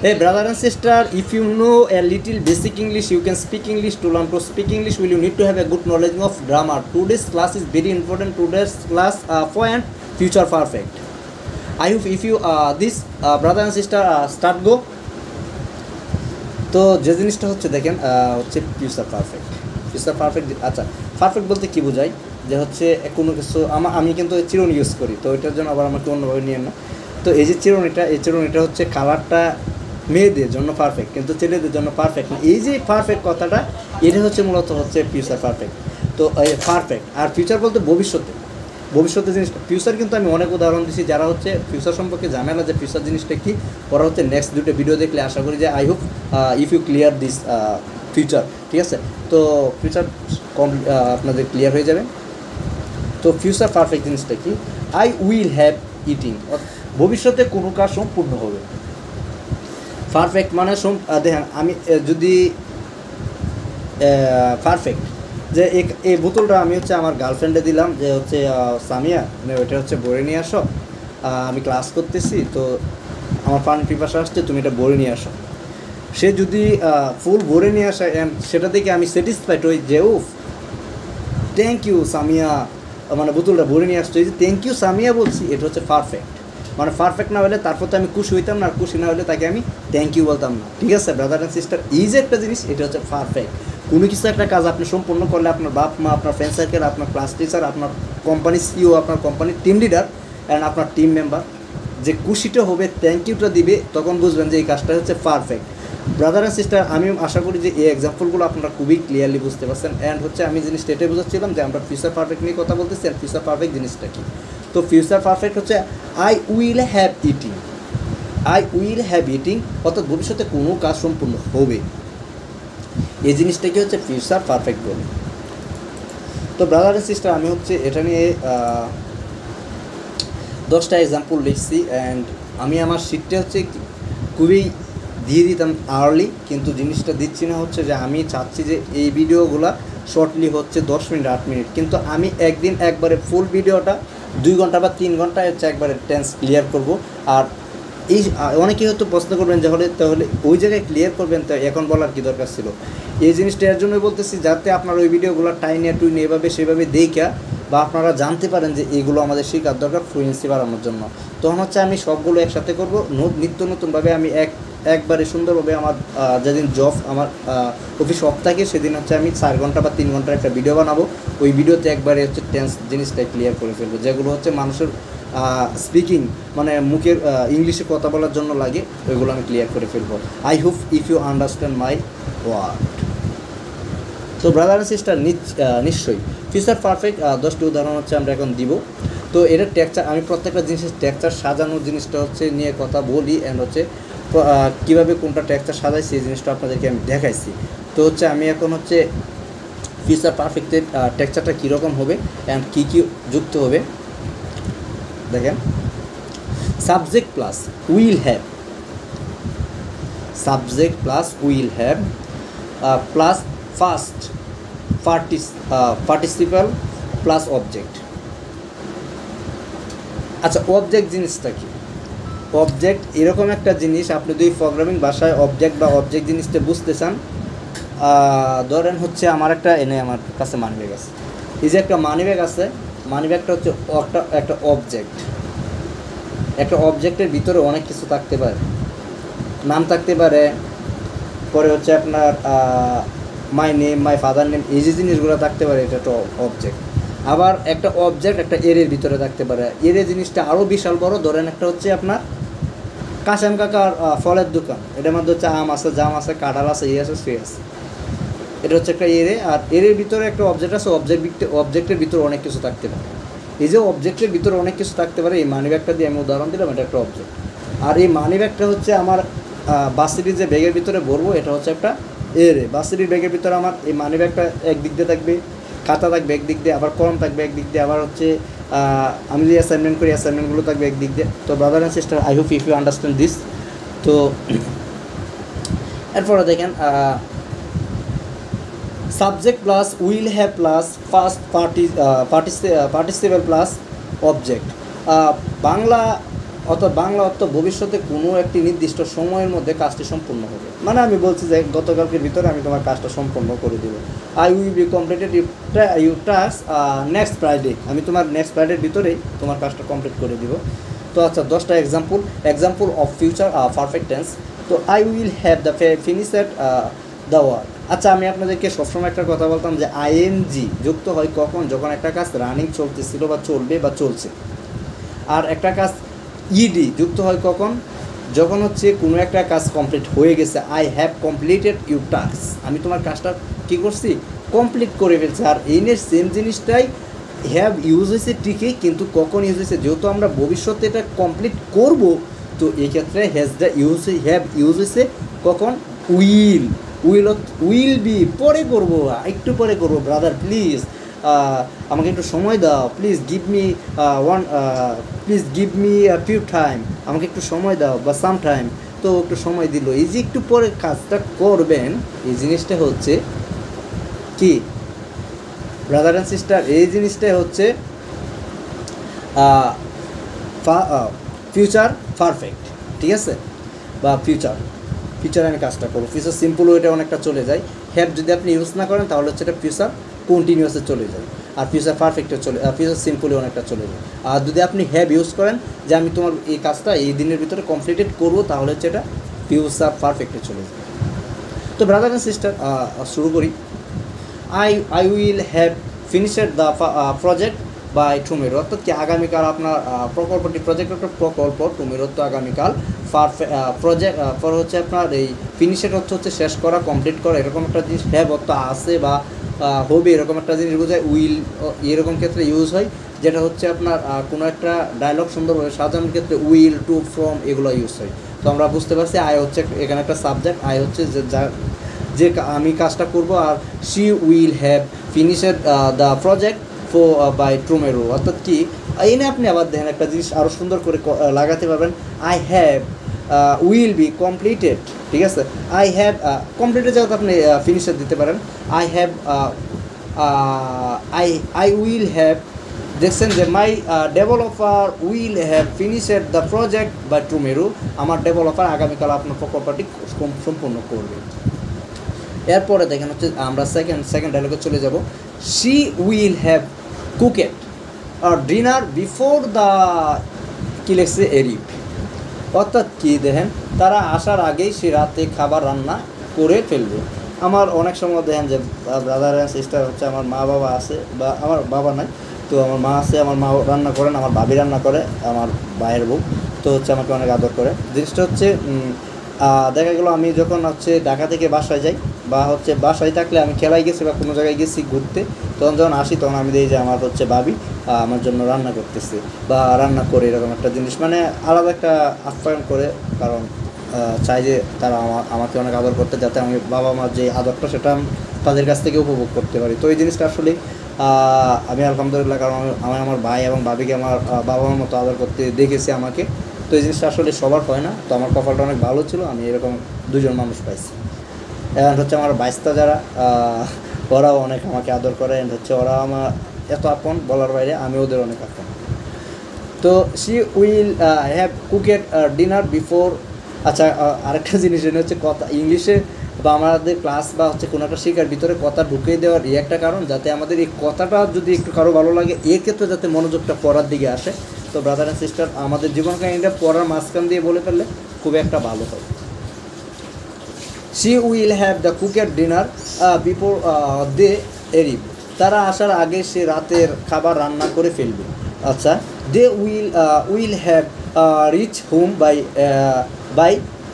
Hey brother and sister, if you know a little basic English, you can speak English. To learn to speak English, will you need to have a good knowledge of grammar. Today's class is very important. Today's class point future perfect. I hope if you this brother and sister start go. তো যে জিনিসটা হচ্ছে দেখেন হচ্ছে future perfect. Future perfect আচ্ছা perfect বলতে কী বোঝায় যে হচ্ছে কোনো কিছু আমি কিন্তু চিরুনি ইউজ করি, তো এটার জন্য আবার আমাকে অন্যভাবে নিয়ে না। তো এই যে চিরুনিটা, এই চিরুনিটা হচ্ছে কালারটা মেয়েদের জন্য পারফেক্ট, কিন্তু ছেলেদের জন্য পারফেক্ট না। এই যে পারফেক্ট কথাটা, এটা হচ্ছে মূলত হচ্ছে ফিউচার পারফেক্ট। তো পারফেক্ট আর ফিউচার বলতে ভবিষ্যতে জিনিসটা। ফিউচার কিন্তু আমি অনেক উদাহরণ দিচ্ছি, যারা হচ্ছে ফিউচার সম্পর্কে জানে না যে ফিউচার জিনিসটা কি, ওরা হচ্ছে নেক্সট দুটো ভিডিও দেখলে আশা করি যে I hope if you clear this future, ঠিক আছে। তো ফিউচার আপনাদের ক্লিয়ার হয়ে যাবে। তো ফিউচার পারফেক্ট জিনিসটা কি, আই উইল হ্যাভ ইটিং, ভবিষ্যতে কোনো কাজ সম্পূর্ণ হবে। পারফেক্ট মানে দেখেন আমি যদি পারফেক্ট যে এই বোতলটা আমি হচ্ছে আমার গার্লফ্রেন্ডে দিলাম যে হচ্ছে সামিয়া ওইটা হচ্ছে ভরে নিয়ে আসো, আমি ক্লাস করতেছি, তো আমার পানি পিপাসা আসছে, তুমি এটা ভরে নিয়ে আসো। সে যদি ফুল ভরে নিয়ে আসে সেটা দেখে আমি স্যাটিসফাইড হই যে উফ থ্যাংক ইউ সামিয়া, মানে বোতলটা ভরে নিয়ে আসছো, এই যে থ্যাংক ইউ সামিয়া বলছি, এটা হচ্ছে পারফেক্ট। মানে পারফেক্ট না হলে তারপর তো আমি খুশি হইতাম না, আর খুশি না হলে তাকে আমি থ্যাংক ইউ বলতাম না, ঠিক আছে ব্রাদার অ্যান্ড সিস্টার। এই যে একটা জিনিস, এটা হচ্ছে পারফেক্ট। কোনো কিছু একটা কাজ আপনি সম্পূর্ণ করলে আপনার বাপ মা, আপনার ফ্রেন্ড সার্কেল, আপনার ক্লাস টিচার, আপনার কোম্পানির সিইও, আপনার কোম্পানির টিম লিডার অ্যান্ড আপনার টিম মেম্বার যে খুশিটা হবে, থ্যাংক ইউটা দিবে, তখন বুঝবেন যে এই কাজটা হচ্ছে পারফেক্ট। ব্রাদার অ্যান্ড সিস্টার, আমি আশা করি যে এই এক্সাম্পলগুলো আপনারা খুবই ক্লিয়ারলি বুঝতে পারছেন। অ্যান্ড হচ্ছে আমি জিনিসটা এটাই বুঝাচ্ছিলাম যে আমরা ফিউচার পারফেক্ট নিয়ে কথা বলতেছি, আর ফিউচার পারফেক্ট জিনিসটা কি। তো ফিউচার পারফেক্ট হচ্ছে I will have eating, I will have eating, অর্থাৎ ভবিষ্যতে কোনো কাজ সম্পূর্ণ হবে, এই জিনিসটাকে হচ্ছে ফিউচার পারফেক্ট বলে। তো ব্রাদার অ্যান্ড সিস্টার, আমি হচ্ছে এটা নিয়ে 10টা এক্সাম্পল লিখছি। অ্যান্ড আমি আমার শিটটা হচ্ছে খুবই দিয়ে দিতাম আর্লি, কিন্তু জিনিসটা দিচ্ছি না হচ্ছে যে আমি চাচ্ছি যে এই ভিডিওগুলো শর্টলি হচ্ছে 10 মিনিট 8 মিনিট, কিন্তু আমি একদিন একবারে ফুল ভিডিওটা 2 ঘন্টা বা 3 ঘন্টায় হচ্ছে একবারে টেন্স ক্লিয়ার করব। আর এই অনেকেই হয়তো প্রশ্ন করবেন যে তাহলে ওই জায়গায় ক্লিয়ার করবেন, তো এখন বলার কী দরকার ছিল। এই জিনিসটা এর জন্যই বলতেছি যাতে আপনার ওই ভিডিওগুলো টাইনে টুইনে এভাবে সেভাবে দেখা, বা আপনারা জানতে পারেন যে এগুলো আমাদের শেখার দরকার ফ্লুয়েন্সি বাড়ানোর জন্য। তখন হচ্ছে আমি সবগুলো একসাথে করব, নিত্য নতুনভাবে আমি একবারে সুন্দরভাবে আমার যেদিন জব আমার অফিস অফ থাকে সেদিন হচ্ছে আমি 4 ঘন্টা বা 3 ঘন্টার একটা ভিডিও বানাবো। ওই ভিডিওতে একবারে হচ্ছে টেন্স জিনিসটাই ক্লিয়ার করে ফেলবো, যেগুলো হচ্ছে মানুষের স্পিকিং মানে মুখের ইংলিশে কথা বলার জন্য লাগে, ওইগুলো আমি ক্লিয়ার করে ফেলবো। I hope if you understand my word. তো ব্রাদার অ্যান্ড সিস্টার নিশ্চয়ই ফিউচার পারফেক্ট 10টি উদাহরণ হচ্ছে আমরা এখন দিব। তো এটা টেক্সচার, আমি প্রত্যেকটা জিনিসের টেক্সচার সাজানোর জিনিসটা হচ্ছে নিয়ে কথা বলি, অ্যান্ড হচ্ছে কীভাবে কোনটা টেক্সচার সাজাইছি এই জিনিসটা আপনাদেরকে আমি দেখাইছি। তো হচ্ছে আমি এখন হচ্ছে ফিউচার পারফেক্টের টেক্সচারটা কীরকম হবে অ্যান্ড কী কী যুক্ত হবে দেখেন। Subject plus will have, subject plus will have plus first participle plus object. আচ্ছা, অবজেক্ট জিনিসটা কি? অবজেক্ট এরকম একটা জিনিস, আপনি যদি প্রোগ্রামিং ভাষায় অবজেক্ট বা অবজেক্ট জিনিসটা বুঝতে চান, ধরেন হচ্ছে আমার আমার কাছে মানি ব্যাগ আছে, এই যে একটা মানি ব্যাগ আছে, মানি ব্যাগটা হচ্ছে একটা অবজেক্ট। একটা অবজেক্টের ভিতরে অনেক কিছু থাকতে পারে, নাম থাকতে পারে, পরে হচ্ছে আপনার my name, my father name, এই যে জিনিসগুলো থাকতে পারে, এটা একটা অবজেক্ট। আবার একটা অবজেক্ট একটা এরের ভিতরে থাকতে পারে, এরে জিনিসটা আরও বিশাল বড়। ধরেন একটা হচ্ছে আপনার কাশেম কাকার ফলের দোকান, এটার মধ্যে হচ্ছে আম আছে, জাম আছে, কাঁঠাল আছে, আছে, সে আছে, এটা হচ্ছে একটা এরে। আর এরের ভিতরে একটা অবজেক্ট আছে, অবজেক্টের ভিতরে অনেক কিছু থাকতে পারে। এই যে অবজেক্টের ভিতরে অনেক কিছু থাকতে পারে, এই মানি ব্যাগটা দিয়ে আমি উদাহরণ দিলাম, এটা একটা অবজেক্ট। আর এই মানি ব্যাগটা হচ্ছে আমার বাসিটির যে ব্যাগের ভিতরে ভরবো, এটা হচ্ছে একটা এরে। বাসিটির ব্যাগের ভিতরে আমার এই মানি ব্যাগটা একদিক দিয়ে থাকবে, খাতা থাকবে একদিক দিয়ে, আবার কলম থাকবে একদিক দিয়ে, আবার হচ্ছে আমি যে অ্যাসাইনমেন্ট করি অ্যাসাইনমেন্টগুলো থাকবে একদিক দিয়ে। তো brother and sister, I hope if you understand this. তো এরপরে দেখেন subject plus will have plus first participle plus object. Bangla অর্থাৎ বাংলা অর্থ ভবিষ্যতে কোনো একটি নির্দিষ্ট সময়ের মধ্যে কাজটি সম্পূর্ণ হবে। মানে আমি বলছি যে গতকালকের ভিতরে আমি তোমার কাজটা সম্পূর্ণ করে দেবো। I will be completed you task next Friday, আমি তোমার নেক্সট ফ্রাইডের ভিতরেই তোমার কাজটা কমপ্লিট করে দিব। তো আচ্ছা 10টা example of future perfect tense. তো I will have the finished the work. আচ্ছা আমি আপনাদেরকে সবসময় একটা কথা বলতাম যে আইএনজি যুক্ত হয় কখন, যখন একটা কাজ রানিং চলতেছিল বা চলবে বা চলছে। আর একটা কাজ ইডি যুক্ত হয় কখন, যখন হচ্ছে কোনো একটা কাজ কমপ্লিট হয়ে গেছে। I have completed you task, আমি তোমার কাজটা কী করছি, কমপ্লিট করে ফেলছি। আর এইনের সেম জিনিসটাই হ্যাভ ইউজ হয়েছে ঠিকই, কিন্তু কখন ইউজ হয়েছে, যেহেতু আমরা ভবিষ্যতে এটা কমপ্লিট করব, তো এই ক্ষেত্রে হ্যাভ ইউজ হয়েছে কখন, উইল বি পরে করবো, একটু পরে করবো, ব্রাদার প্লিজ আমাকে একটু সময় দাও, please give me few time, আমাকে একটু সময় দাও, বা সাম টাইম। তো একটু সময় দিল, এই যে একটু পরে কাজটা করবেন, এই জিনিসটা হচ্ছে কি ব্রাদার অ্যান্ড সিস্টার, এই জিনিসটাই হচ্ছে ফিউচার পারফেক্ট, ঠিক আছে, বা ফিউচারে আমি কাজটা করবো। ফিউচার সিম্পল ওইটা অনেকটা চলে যায়। হ্যাভ যদি আপনি ইউজ না করেন তাহলে হচ্ছে এটা ফিউচার কন্টিনিউয়াসে চলে যায়, আর ফিউচার পারফেক্টে ফিউচার সিম্পলে অনেকটা চলে যায়। আর যদি আপনি হ্যাভ ইউজ করেন যে আমি তোমার এই কাজটা এই দিনের ভিতরে কমপ্লিটেড করবো, তাহলে হচ্ছে এটা ফিউচার পারফেক্টে চলে যায়। তো ব্রাদার অ্যান্ড সিস্টার শুরু করি। I will have finished the project by tomorrow, অর্থাৎ কি আগামীকাল আপনার প্রকল্প টুমেরো, তো আগামীকাল প্রজেক্ট পর হচ্ছে আপনার এই ফিনিশেড হচ্ছে শেষ করা, কমপ্লিট করা, এরকম একটা জিনিস হ্যাভ অর্থ আছে বা হবে এরকম একটা জিনিস বোঝায়। উইল এরকম ক্ষেত্রে ইউজ হয়, যেটা হচ্ছে আপনার কোনো একটা ডায়লগ সুন্দরভাবে সাজানোর ক্ষেত্রে উইল, টু, ফ্রম এগুলো ইউজ হয়। তো আমরা বুঝতে পারছি আই হচ্ছে এখানে একটা সাবজেক্ট, আই হচ্ছে যে আমি কাজটা করব, আর she will have finished the project by tomorrow, অর্থাৎ কি এনে আপনি আবার দেখেন একটা জিনিস আরও সুন্দর করে লাগাতে পারবেন। I have will be completed, ঠিক আছে, আই হ্যাভ কমপ্লিটেড জায়গাতে আপনি ফিনিশার দিতে পারেন। আই উইল হ্যাভ, দেখছেন যে my developer will have finished the project by tomorrow, আমার ডেভেলপার আগামীকাল আপনার প্রকল্পটি সম্পূর্ণ করবে। এরপরে দেখেন হচ্ছে আমরা সেকেন্ড ডায়লগে চলে যাব। She will have cooked dinner before the কি লেখছে এরিভ, অর্থাৎ কি দেখেন তারা আসার আগেই সে রাতে খাবার রান্না করে ফেলবে। আমার অনেক সময় দেখেন যে ব্রাদার অ্যান্ড সিস্টার হচ্ছে আমার মা বাবা আছে, বা আমার বাবা নাই, তো আমার মা আছে, আমার মা রান্না করেন, আমার ভাবি রান্না করে, আমার ভাইয়ের বউ, তো হচ্ছে আমাকে অনেক আদর করে। জিনিসটা হচ্ছে দেখা গেলো আমি যখন হচ্ছে ঢাকা থেকে বাসায় যাই, বা হচ্ছে বাসায় থাকলে আমি খেলায় গেছি বা কোনো জায়গায় গেছি ঘুরতে, তখন যখন আসি তখন আমি দেখি যে আমার হচ্ছে ভাবি আমার জন্য রান্না করতেছে বা রান্না করে, এরকম একটা জিনিস মানে আলাদা একটা আপ্যায়ন করে, কারণ চাই যে তারা আমাকে অনেক আদর করতে, যাতে আমি বাবা মার যে আদরটা সেটা তাদের কাছ থেকে উপভোগ করতে পারি। তো এই জিনিসটা আসলে আমি আলহামদুলিল্লাহ, কারণ আমি আমার ভাই এবং ভাবিকে আমার বাবা মার মতো আদর করতে দেখেছি আমাকে। তো এই জিনিসটা আসলে সবার হয় না, তো আমার কপালটা অনেক ভালো ছিল, আমি এরকম দুজন মানুষ পাইছি। অ্যান্ড হচ্ছে আমার বাইস্তা যারা ওরাও অনেক আমাকে আদর করে, অ্যান্ড হচ্ছে ওরা আমার এত আপন বলার বাইরে, আমি ওদের অনেক আপন। তো she will have cooked dinner before. আচ্ছা আরেকটা জিনিস এটা হচ্ছে কথা ইংলিশে বা আমাদের ক্লাস বা হচ্ছে কোনো একটা শেখার ভিতরে কথা ঢুকিয়ে দেওয়ার এই একটা কারণ, যাতে আমাদের এই কথাটা যদি একটু কারো ভালো লাগে, এক্ষেত্রে যাতে মনোযোগটা পড়ার দিকে আসে। তো ব্রাদার অ্যান্ড সিস্টার আমাদের জীবন কাহিনীটা পড়ার মাঝখান দিয়ে বলে ফেললে খুব একটা ভালো হয়। She will have the cooked dinner before they arrive, তারা আসার আগে সে রাতের খাবার রান্না করে ফেলবে। আচ্ছা they will have reach home by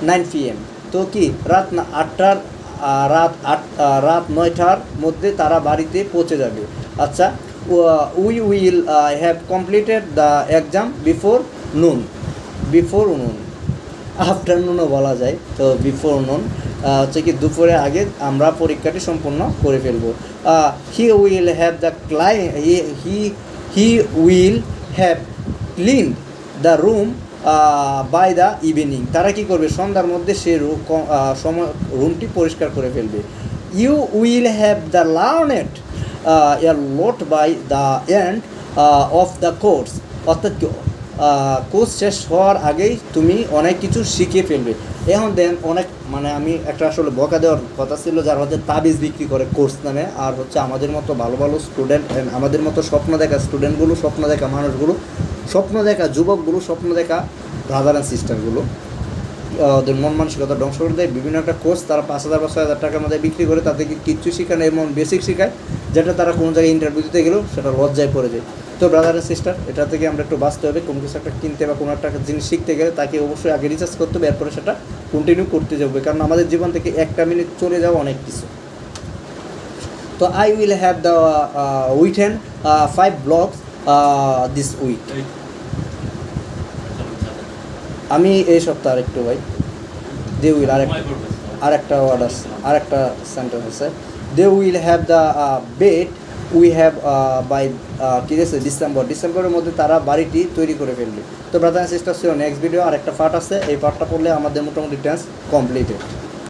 9 PM, তো কি রাত 9টার মধ্যে তারা বাড়িতে পৌঁছে যাবে। আচ্ছা we will have completed the exam before নুন, আফটারনুনও বলা যায়। তো বিফোর নুন হচ্ছে কি দুপুরের আগে আমরা পরীক্ষাটি সম্পূর্ণ করে ফেলবো। He will have clean the room by the evening, তারা কী করবে সন্ধ্যার মধ্যে সে রুমটি পরিষ্কার করে ফেলবে। You will have the learned a lot by the end of the course, অর্থাৎ কোর্স শেষ হওয়ার আগেই তুমি অনেক কিছু শিখে ফেলবে। এখন দেন অনেক মানে আমি একটা আসলে বকা দেওয়ার কথা ছিল যারা হচ্ছে তাবিজ বিক্রি করে কোর্স নামে, আর হচ্ছে আমাদের মতো ভালো ভালো স্টুডেন্ট, আমাদের মতো স্বপ্ন দেখা স্টুডেন্টগুলো, স্বপ্ন দেখা মানুষগুলো, স্বপ্ন দেখা যুবকগুলো, স্বপ্ন দেখা ব্রাদার অ্যান্ড সিস্টারগুলো ওদের মন মানসিকতা ধ্বংস করে দেয়। বিভিন্ন একটা কোর্স তারা 5,000 বা 6,000 টাকার মধ্যে বিক্রি করে, তাদেরকে কিচ্ছু শেখায় না, এমন বেসিক শেখায় যেটা তারা কোনো জায়গায় ইন্টারভিউ দিতে গেলেও সেটা লজ্জায় পড়ে যায়। তো ব্রাদার অ্যান্ড সিস্টার, এটা থেকে আমরা একটু বাঁচতে হবে। কোনো কিছু একটা কিনতে বা কোনো একটা জিনিস শিখতে গেলে তাকে অবশ্যই আগে রিসার্চ করতে হবে, এরপরে সেটা কন্টিনিউ করতে যাবে, কারণ আমাদের জীবন থেকে একটা মিনিট চলে যাওয়া অনেক কিছু। তো I will have the written 5 blogs this week. আমি এই সপ্তাহ আরেকটু ভাই দে উইল আরেকটা ওয়ার্ড আছে, আরেকটা সেন্টেন্স আছে, they will have the bed we have by কী আছে ডিসেম্বরের মধ্যে তারা বাড়িটি তৈরি করে ফেলবে। তো ব্রাদার অ্যান্ড সিস্টার ছিল নেক্সট ভিডিও আরেকটা পার্ট আছে, এই পার্টটা পড়লে আমাদের মোটামুটি টেন্স কমপ্লিটেড।